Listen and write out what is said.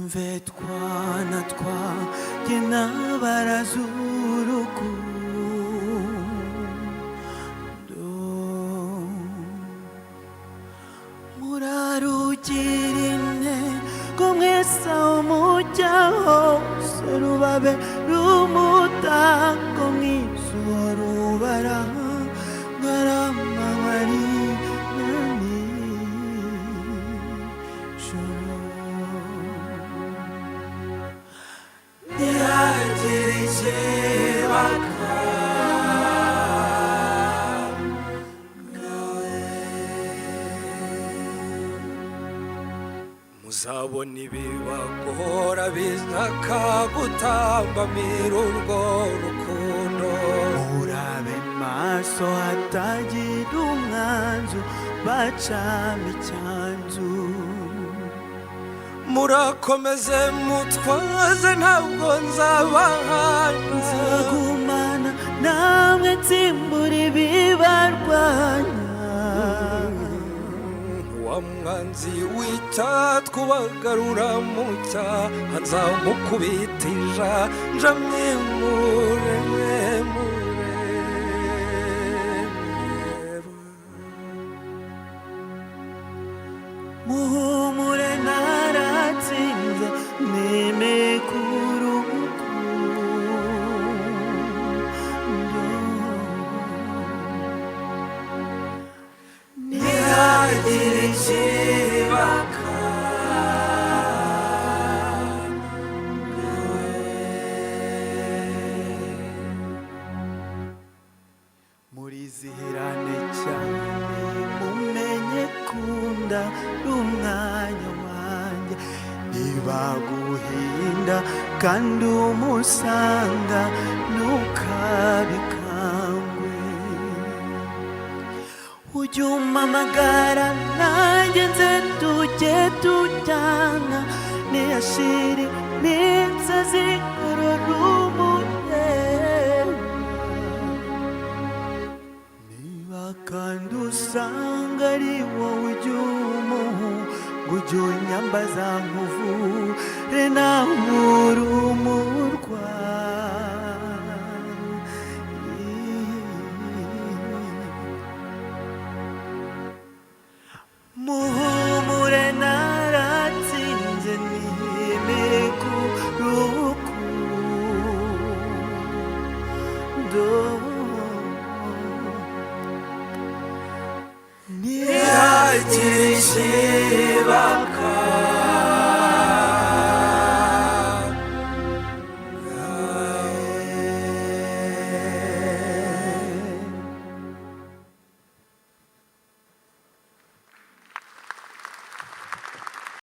umve twana twanjye n'abarazurukundo murarugira intego mwese aho mujya hose rubabe rumutango mwiza rubara ngarama bari nijoro ntihagire ikibaka muzabona ibibagora bizakagutambamira urwo rukundo murabe maso hatagira umwanzu bacamo icyanzu murakomeze mutwaze ntabwo nzabahanza nzagumana namwe nsimbura ibibarwanya wa mwanzi w'icyatwa ubagarura mu cyaha nzamukubitija njamwimure muhumure naratsinze nemekuru ntihagire ikibaka murizihirane cyane mumenye kunda n'umwanya wanjye ntibaguhinda kandi umusanga ntukabikangwe ujye umpamagara nanjye nze tujye tujyana niyashiri n'insazi ururumutera niba kandi usanga ari wowe ujye ujye unyambaza nkuvure nawe urumurwa